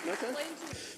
Okay.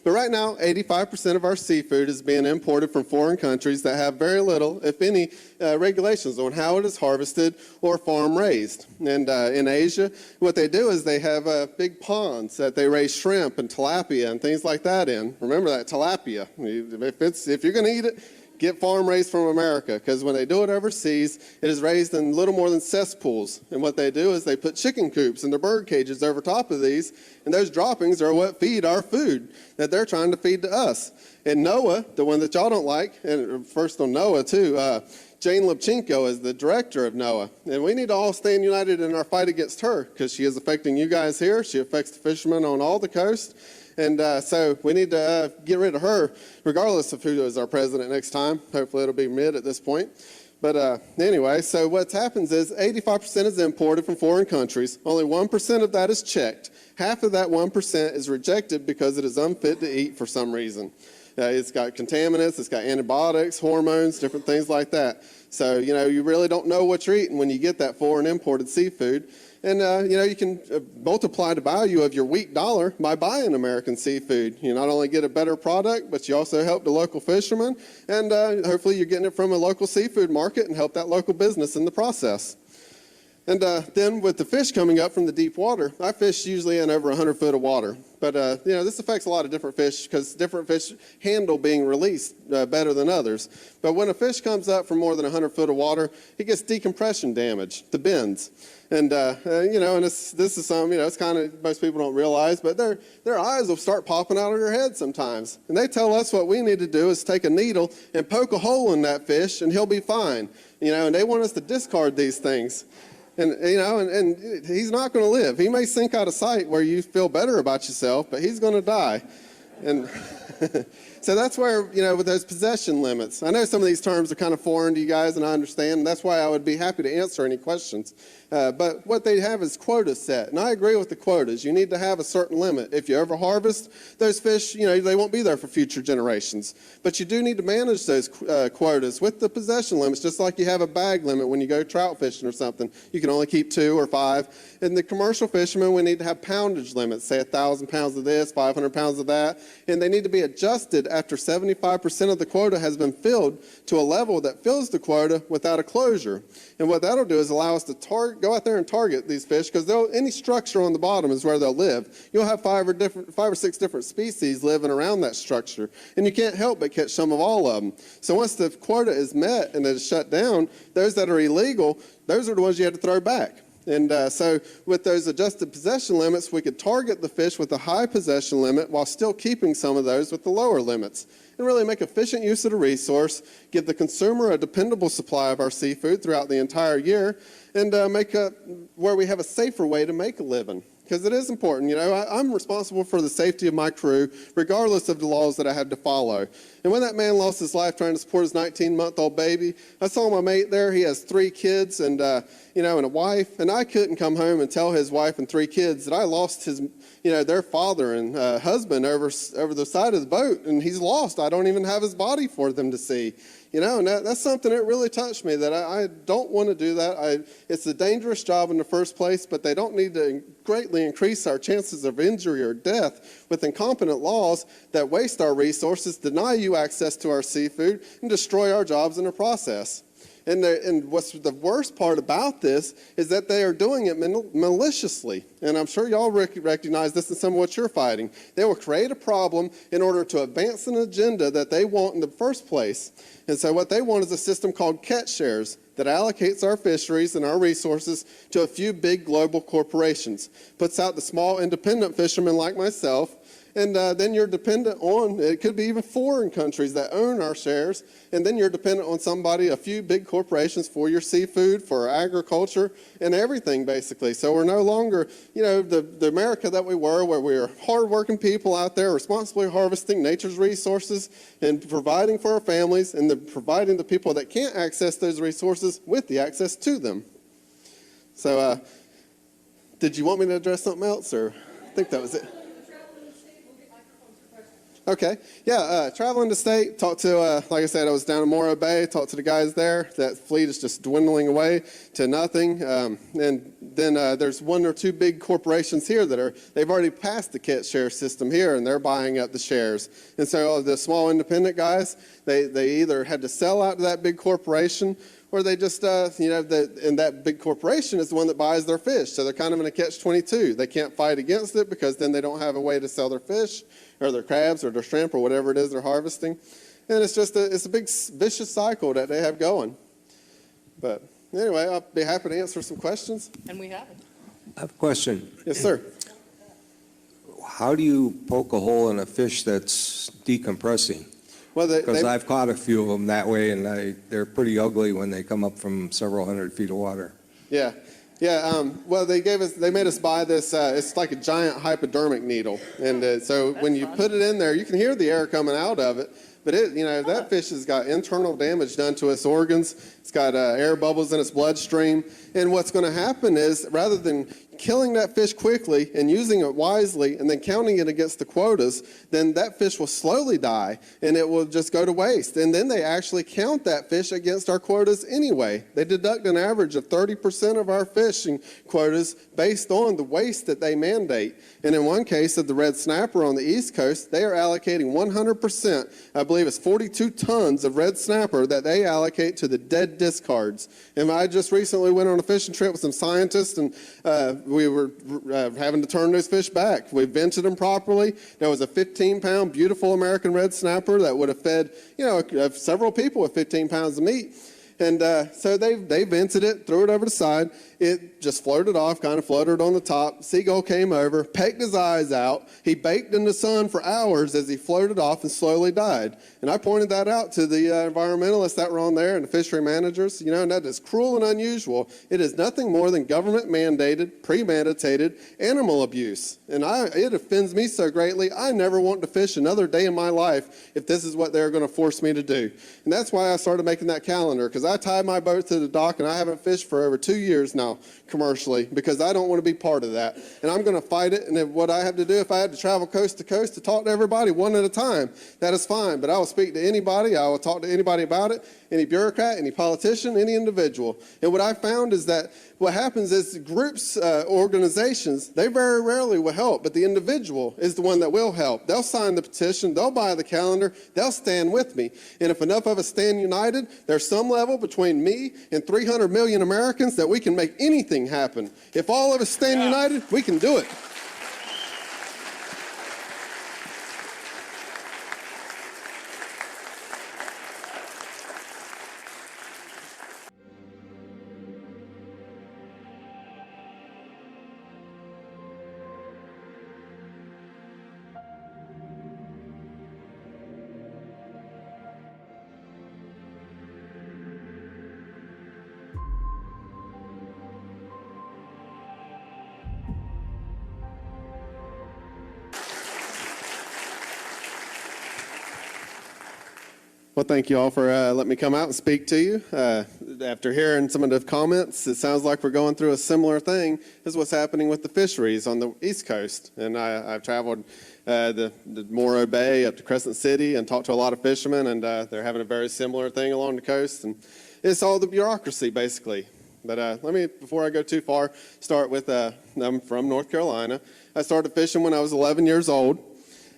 But right now, 85% of our seafood is being imported from foreign countries that have very little, if any, regulations on how it is harvested or farm raised. And in Asia, what they do is they have big ponds that they raise shrimp and tilapia and things like that in. Remember that tilapia. If you're going to eat it, get farm raised from America, because when they do it overseas, it is raised in little more than cesspools. And what they do is they put chicken coops and their bird cages over top of these, and those droppings are what feed our food that they're trying to feed to us. And NOAA, the one that y'all don't like, and first on NOAA too, Jane Lubchenco is the director of NOAA. And we need to all stand united in our fight against her, because she is affecting you guys here. She affects the fishermen on all the coast. And so we need to get rid of her, regardless of who is our president next time. Hopefully it'll be mid at this point. But anyway, so what happens is 85% is imported from foreign countries. Only 1% of that is checked. Half of that 1% is rejected because it is unfit to eat for some reason. It's got contaminants, it's got antibiotics, hormones, different things like that. So, you really don't know what you're eating when you get that foreign imported seafood. And, you can multiply the value of your weak dollar by buying American seafood. You not only get a better product, but you also help the local fishermen. And hopefully you're getting it from a local seafood market and help that local business in the process. And then with the fish coming up from the deep water, I fish usually in over 100 foot of water. But, this affects a lot of different fish because different fish handle being released better than others. But when a fish comes up from more than 100 foot of water, it gets decompression damage, the bends. And, and this is something, it's kind of, most people don't realize, but their eyes will start popping out of their head sometimes. And they tell us what we need to do is take a needle and poke a hole in that fish and he'll be fine. And they want us to discard these things. And, and he's not going to live. He may sink out of sight where you feel better about yourself, but he's going to die. And so that's where, with those possession limits, I know some of these terms are kind of foreign to you guys, and I understand, and that's why I would be happy to answer any questions. But what they have is quotas set, and I agree with the quotas. You need to have a certain limit. If you over harvest those fish, they won't be there for future generations. But you do need to manage those quotas with the possession limits, just like you have a bag limit when you go trout fishing or something. You can only keep 2 or 5. And the commercial fishermen, we need to have poundage limits, say 1,000 pounds of this, 500 pounds of that, and they need to be adjusted after 75% of the quota has been filled to a level that fills the quota without a closure. And what that'll do is allow us to go out there and target these fish, because any structure on the bottom is where they'll live. You'll have 5 or 6 different species living around that structure, and you can't help but catch some of all of them. So once the quota is met and it is shut down, those that are illegal, those are the ones you have to throw back. And so with those adjusted possession limits, we could target the fish with a high possession limit while still keeping some of those with the lower limits, and really make efficient use of the resource, give the consumer a dependable supply of our seafood throughout the entire year, and make where we have a safer way to make a living. Because it is important, I'm responsible for the safety of my crew, regardless of the laws that I had to follow. And when that man lost his life trying to support his 19-month-old baby, I saw my mate there. He has 3 kids and a wife. And I couldn't come home and tell his wife and 3 kids that I lost his, their father and husband over the side of the boat, and he's lost. I don't even have his body for them to see. And that's something that really touched me, that I don't want to do that. It's a dangerous job in the first place, but they don't need to greatly increase our chances of injury or death with incompetent laws that waste our resources, deny you access to our seafood, and destroy our jobs in the process. And what's the worst part about this is that they are doing it maliciously. And I'm sure y'all recognize this in some of what you're fighting. They will create a problem in order to advance an agenda that they want in the first place. And so what they want is a system called catch shares that allocates our fisheries and our resources to a few big global corporations, puts out the small independent fishermen like myself, and then you're dependent on, it could be even foreign countries that own our shares, and then you're dependent on somebody, a few big corporations for your seafood, for agriculture, and everything basically. So we're no longer, the America that we were, where we are hardworking people out there responsibly harvesting nature's resources and providing for our families, and providing the people that can't access those resources with the access to them. So did you want me to address something else, or I think that was it? Okay. Yeah, traveling the state, talked to, like I said, I was down in Morro Bay, talked to the guys there. That fleet is just dwindling away to nothing. And then there's one or two big corporations here they've already passed the catch share system here, and they're buying up the shares. And so the small independent guys, they either had to sell out to that big corporation, or they just, and that big corporation is the one that buys their fish. So they're kind of in a catch-22. They can't fight against it because then they don't have a way to sell their fish or their crabs or their shrimp or whatever it is they're harvesting. And it's just it's a big vicious cycle that they have going. But anyway, I'll be happy to answer some questions. And we have it. I have a question. Yes, sir. How do you poke a hole in a fish that's decompressing? Well, Because I've caught a few of them that way, and they're pretty ugly when they come up from several hundred feet of water. Yeah. Well, they made us buy this, it's like a giant hypodermic needle. And so when you put it in there, you can hear the air coming out of it. But that fish has got internal damage done to its organs. It's got air bubbles in its bloodstream. And what's going to happen is, rather than killing that fish quickly and using it wisely and then counting it against the quotas, then that fish will slowly die and it will just go to waste. And then they actually count that fish against our quotas anyway. They deduct an average of 30% of our fishing quotas based on the waste that they mandate. And in one case of the red snapper on the East Coast, they are allocating 100%, I believe it's 42 tons of red snapper that they allocate to the dead discards. And I just recently went on a fishing trip with some scientists, and we were having to turn those fish back. We vented them properly. There was a 15-pound beautiful American red snapper that would have fed, several people with 15 pounds of meat. And so they vented it, threw it over the side. It just floated off, kind of fluttered on the top. Seagull came over, pecked his eyes out. He baked in the sun for hours as he floated off and slowly died. And I pointed that out to the environmentalists that were on there and the fishery managers. And that is cruel and unusual. It is nothing more than government-mandated, premeditated animal abuse. And it offends me so greatly, I never want to fish another day in my life if this is what they're going to force me to do. And that's why I started making that calendar, because I tied my boat to the dock and I haven't fished for over 2 years now commercially, because I don't want to be part of that. And I'm going to fight it. And what I have to do, if I had to travel coast to coast to talk to everybody one at a time, that is fine. But I will speak to anybody. I will talk to anybody about it, any bureaucrat, any politician, any individual. And what I found is that what happens is groups, organizations, they very rarely will help, but the individual is the one that will help. They'll sign the petition, they'll buy the calendar, they'll stand with me. And if enough of us stand united, there's some level between me and 300 million Americans that we can make anything happen. If all of us stand united, we can do it. Well, thank you all for letting me come out and speak to you. After hearing some of the comments, it sounds like we're going through a similar thing as what's happening with the fisheries on the East Coast. And I've traveled the Morro Bay up to Crescent City and talked to a lot of fishermen, and they're having a very similar thing along the coast. And it's all the bureaucracy, basically. But let me, before I go too far, start with I'm from North Carolina. I started fishing when I was 11 years old.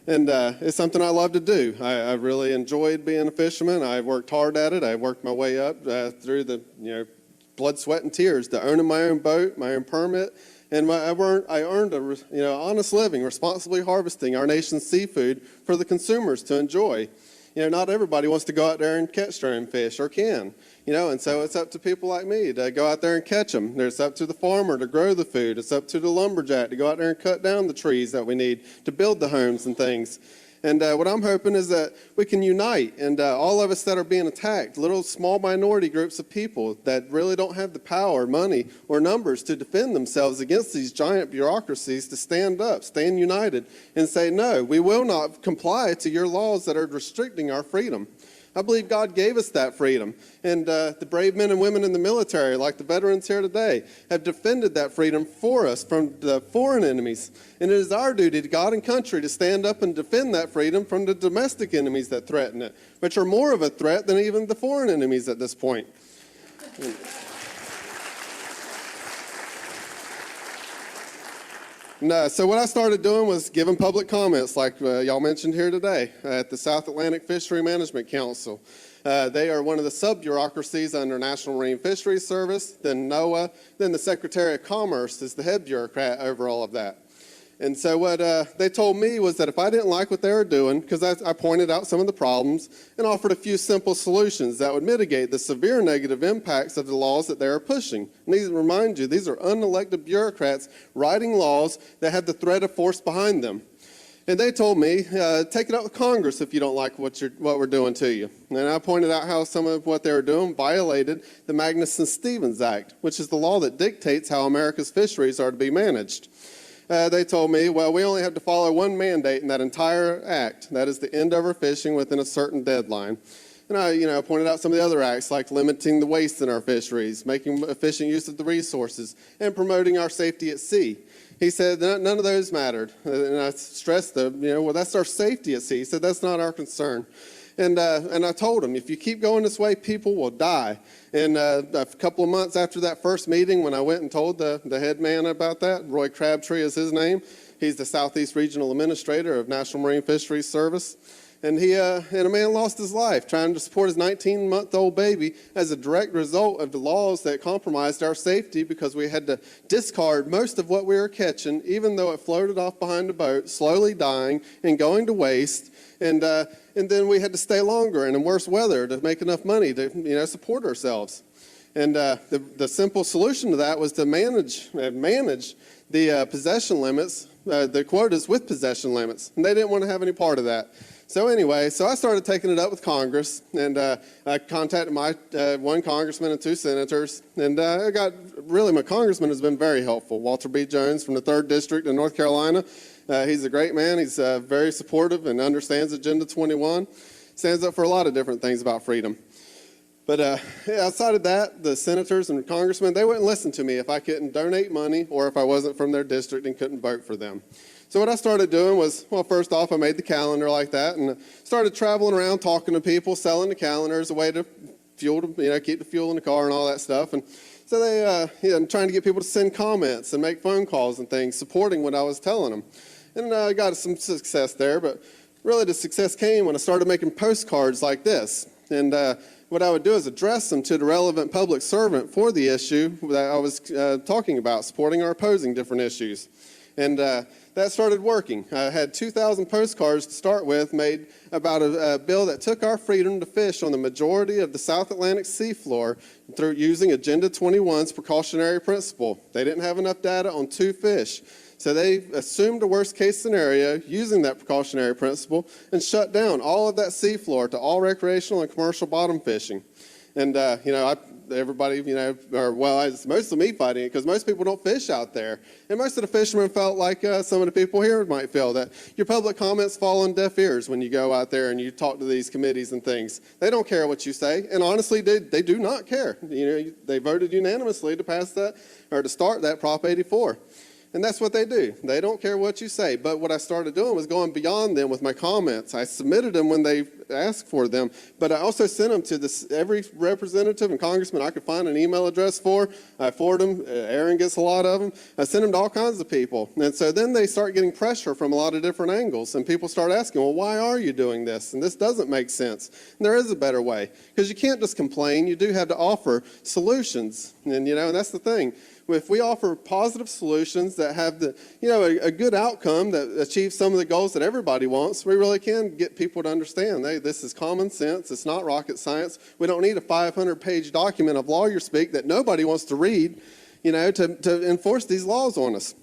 And it's something I love to do. I really enjoyed being a fisherman. I worked hard at it. I worked my way up through the blood, sweat, and tears to owning my own boat, my own permit, and I earned a honest living, responsibly harvesting our nation's seafood for the consumers to enjoy. Not everybody wants to go out there and catch their own fish, or can. And so it's up to people like me to go out there and catch them. It's up to the farmer to grow the food. It's up to the lumberjack to go out there and cut down the trees that we need to build the homes and things. And what I'm hoping is that we can unite, and all of us that are being attacked, little small minority groups of people that really don't have the power, money, or numbers to defend themselves against these giant bureaucracies, to stand up, stand united, and say, no, we will not comply to your laws that are restricting our freedom. I believe God gave us that freedom. And the brave men and women in the military, like the veterans here today, have defended that freedom for us from the foreign enemies. And it is our duty to God and country to stand up and defend that freedom from the domestic enemies that threaten it, which are more of a threat than even the foreign enemies at this point. No, so what I started doing was giving public comments like y'all mentioned here today at the South Atlantic Fishery Management Council. They are one of the sub-bureaucracies under National Marine Fisheries Service, then NOAA, then the Secretary of Commerce is the head bureaucrat over all of that. And so what they told me was that if I didn't like what they were doing, because I pointed out some of the problems and offered a few simple solutions that would mitigate the severe negative impacts of the laws that they are pushing. And these, remind you, these are unelected bureaucrats writing laws that have the threat of force behind them. And they told me, take it up with Congress if you don't like what we're doing to you. And I pointed out how some of what they were doing violated the Magnuson-Stevens Act, which is the law that dictates how America's fisheries are to be managed. They told me, well, we only have to follow one mandate in that entire act. That is to end overfishing within a certain deadline. And I pointed out some of the other acts, like limiting the waste in our fisheries, making efficient use of the resources, and promoting our safety at sea. He said none of those mattered. And I stressed well, that's our safety at sea. He said, that's not our concern. And I told him, if you keep going this way, people will die. And a couple of months after that first meeting, when I went and told the head man about that, Roy Crabtree is his name. He's the Southeast Regional Administrator of National Marine Fisheries Service. And a man lost his life trying to support his 19-month-old baby as a direct result of the laws that compromised our safety because we had to discard most of what we were catching, even though it floated off behind the boat, slowly dying and going to waste. And then we had to stay longer and in worse weather to make enough money to support ourselves. And the simple solution to that was to manage the possession limits, the quotas with possession limits. And they didn't want to have any part of that. So anyway, I started taking it up with Congress, and I contacted my one congressman and two senators, and my congressman has been very helpful. Walter B. Jones from the 3rd District in North Carolina. He's a great man. He's very supportive and understands Agenda 21. Stands up for a lot of different things about freedom. But outside of that, the senators and congressmen, they wouldn't listen to me if I couldn't donate money or if I wasn't from their district and couldn't vote for them. So what I started doing was, well, first off, I made the calendar like that and started traveling around talking to people, selling the calendar as a way to keep the fuel in the car and all that stuff. And so they, trying to get people to send comments and make phone calls and things, supporting what I was telling them. And I got some success there, but really the success came when I started making postcards like this. And what I would do is address them to the relevant public servant for the issue that I was talking about, supporting or opposing different issues. And that started working. I had 2,000 postcards to start with made about a bill that took our freedom to fish on the majority of the South Atlantic seafloor through using Agenda 21's precautionary principle. They didn't have enough data on 2 fish. So they assumed a worst-case scenario using that precautionary principle and shut down all of that seafloor to all recreational and commercial bottom fishing. And, everybody, it's mostly me fighting it because most people don't fish out there. And most of the fishermen felt like some of the people here might feel that your public comments fall on deaf ears when you go out there and you talk to these committees and things. They don't care what you say. And honestly, they do not care. They voted unanimously to pass that or to start that Prop 84. And that's what they do. They don't care what you say. But what I started doing was going beyond them with my comments. I submitted them when they asked for them, but I also sent them to every representative and congressman I could find an email address for. I forward them. Aaron gets a lot of them. I sent them to all kinds of people. And so then they start getting pressure from a lot of different angles. And people start asking, well, why are you doing this? And this doesn't make sense. And there is a better way. Because you can't just complain. You do have to offer solutions. And, and that's the thing. If we offer positive solutions that have a good outcome that achieves some of the goals that everybody wants, we really can get people to understand, hey, this is common sense. It's not rocket science. We don't need a 500-page document of lawyer speak that nobody wants to read, to enforce these laws on us.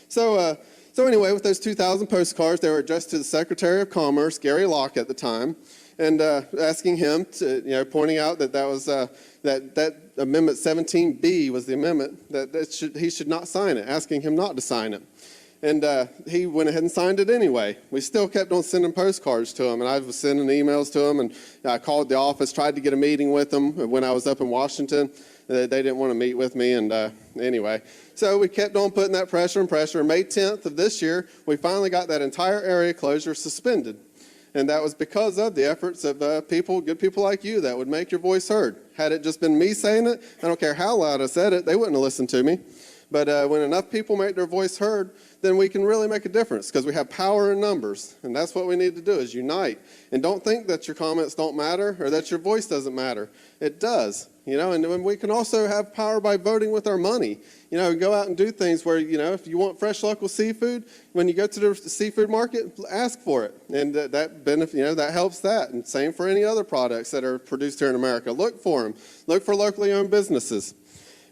So anyway, with those 2,000 postcards, they were addressed to the Secretary of Commerce, Gary Locke at the time, and asking him to, pointing out that was that Amendment 17B was the amendment that he should not sign it, asking him not to sign it. And he went ahead and signed it anyway. We still kept on sending postcards to him, and I was sending emails to him, and I called the office, tried to get a meeting with him when I was up in Washington. They didn't want to meet with me, and anyway. So we kept on putting that pressure and pressure. May 10th of this year, we finally got that entire area closure suspended. And that was because of the efforts of people, good people like you, that would make your voice heard. Had it just been me saying it, I don't care how loud I said it, they wouldn't have listened to me. But when enough people make their voice heard, then we can really make a difference because we have power in numbers. And that's what we need to do is unite. And don't think that your comments don't matter or that your voice doesn't matter. It does. And we can also have power by voting with our money. Go out and do things where, if you want fresh local seafood, when you go to the seafood market, ask for it. And that helps that. And same for any other products that are produced here in America. Look for them. Look for locally owned businesses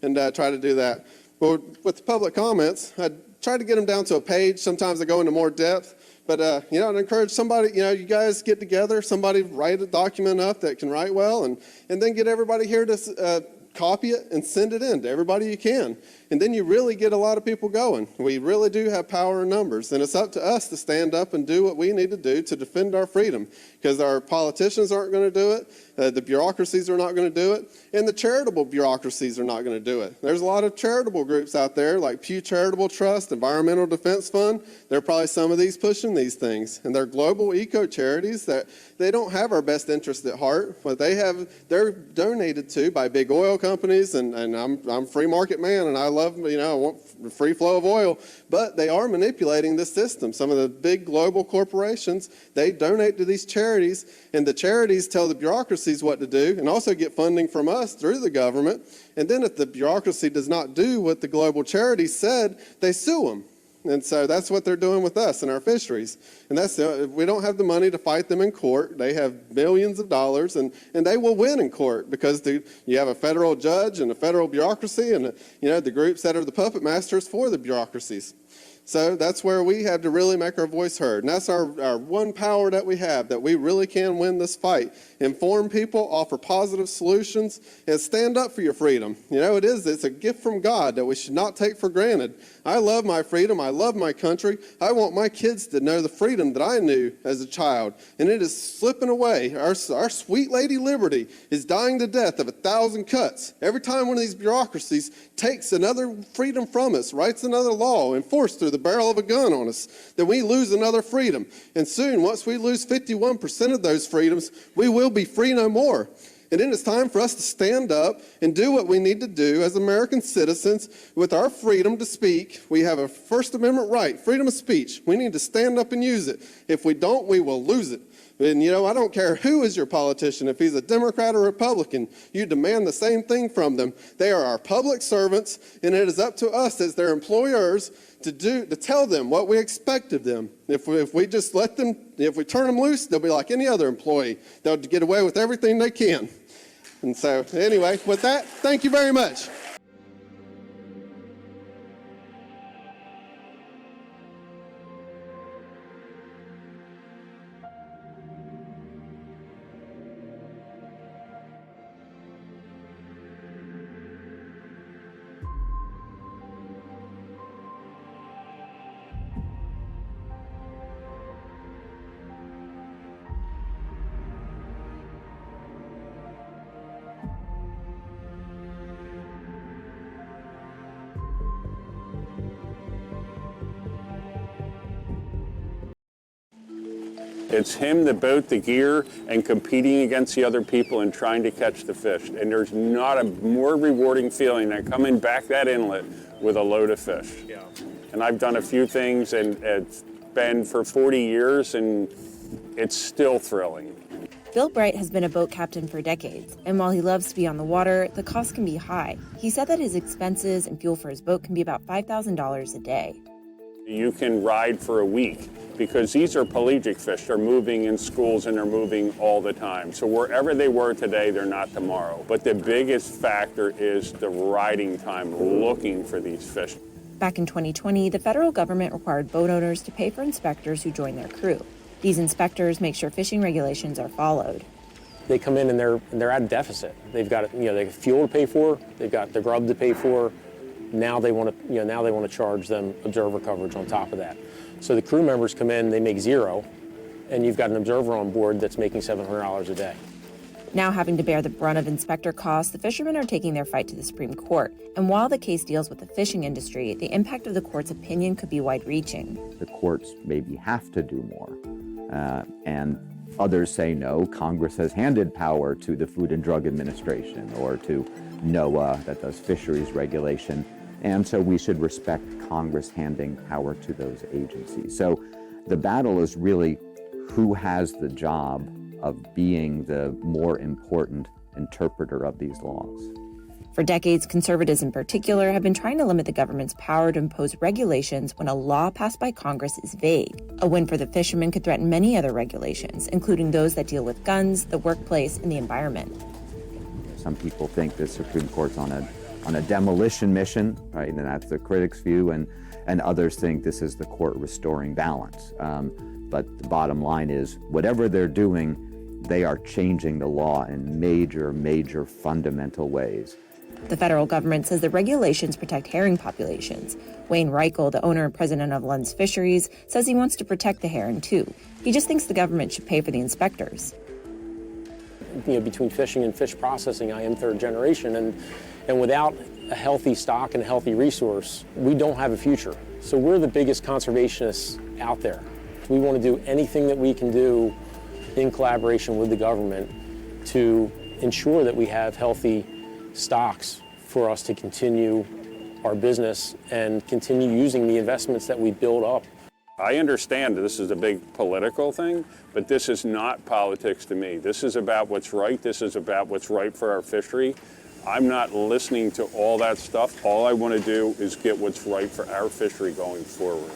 and try to do that. Well, with the public comments, I try to get them down to a page. Sometimes I go into more depth. But, I'd encourage somebody, you guys get together, somebody write a document up that can write well, and then get everybody here to copy it and send it in to everybody you can. And then you really get a lot of people going. We really do have power in numbers, and it's up to us to stand up and do what we need to do to defend our freedom, because our politicians aren't going to do it, the bureaucracies are not going to do it, and the charitable bureaucracies are not going to do it. There's a lot of charitable groups out there, like Pew Charitable Trust, Environmental Defense Fund. There are probably some of these pushing these things, and they're global eco-charities that they don't have our best interest at heart, but they're donated to by big oil companies, and I'm a free market man, and I want the free flow of oil, but they are manipulating the system. Some of the big global corporations, they donate to these charities, and the charities tell the bureaucracies what to do and also get funding from us through the government. And then if the bureaucracy does not do what the global charities said, they sue them. And so that's what they're doing with us and our fisheries. And we don't have the money to fight them in court. They have billions of dollars, and they will win in court because you have a federal judge and a federal bureaucracy and the groups that are the puppet masters for the bureaucracies. So that's where we have to really make our voice heard. And that's our one power that we have, that we really can win this fight. Inform people, offer positive solutions, and stand up for your freedom. It's a gift from God that we should not take for granted. I love my freedom. I love my country. I want my kids to know the freedom that I knew as a child. And it is slipping away. Our sweet lady liberty is dying to death of 1,000 cuts. Every time one of these bureaucracies takes another freedom from us, writes another law, enforced through the barrel of a gun on us, then we lose another freedom. And soon, once we lose 51% of those freedoms, we will be free no more. And then it's time for us to stand up and do what we need to do as American citizens with our freedom to speak. We have a First Amendment right, freedom of speech. We need to stand up and use it. If we don't, we will lose it. And, I don't care who is your politician, if he's a Democrat or Republican, you demand the same thing from them. They are our public servants, and it is up to us as their employers to tell them what we expect of them. If we just if we turn them loose, they'll be like any other employee. They'll get away with everything they can. And so, anyway, with that, thank you very much. It's him, the boat, the gear, and competing against the other people and trying to catch the fish. And there's not a more rewarding feeling than coming back that inlet with a load of fish. Yeah. And I've done a few things, and it's been for 40 years, and it's still thrilling. Bill Bright has been a boat captain for decades, and while he loves to be on the water, the cost can be high. He said that his expenses and fuel for his boat can be about $5,000 a day. You can ride for a week because these are pelagic fish. They're moving in schools and they're moving all the time. So wherever they were today, they're not tomorrow. But the biggest factor is the riding time, looking for these fish. Back in 2020, the federal government required boat owners to pay for inspectors who join their crew. These inspectors make sure fishing regulations are followed. They come in and they're at a deficit. They've got they have fuel to pay for, they've got the grub to pay for, Now they want to charge them observer coverage on top of that. So the crew members come in, they make zero, and you've got an observer on board that's making $700 a day. Now having to bear the brunt of inspector costs, the fishermen are taking their fight to the Supreme Court. And while the case deals with the fishing industry, the impact of the court's opinion could be wide-reaching. The courts maybe have to do more. And others say no. Congress has handed power to the Food and Drug Administration or to NOAA that does fisheries regulation. And so we should respect Congress handing power to those agencies. So the battle is really who has the job of being the more important interpreter of these laws. For decades, conservatives in particular have been trying to limit the government's power to impose regulations when a law passed by Congress is vague. A win for the fishermen could threaten many other regulations, including those that deal with guns, the workplace, and the environment. Some people think the Supreme Court's on a demolition mission, right? And that's the critics' view, and others think this is the court restoring balance. But the bottom line is, whatever they're doing, they are changing the law in major fundamental ways. The federal government says the regulations protect herring populations. Wayne Reichel, the owner and president of Lund's Fisheries, says he wants to protect the herring too. He just thinks the government should pay for the inspectors. Between fishing and fish processing, I am third generation, and without a healthy stock and a healthy resource, we don't have a future. So we're the biggest conservationists out there. We want to do anything that we can do in collaboration with the government to ensure that we have healthy stocks for us to continue our business and continue using the investments that we build up. I understand this is a big political thing, but this is not politics to me. This is about what's right. This is about what's right for our fishery. I'm not listening to all that stuff. All I want to do is get what's right for our fishery going forward.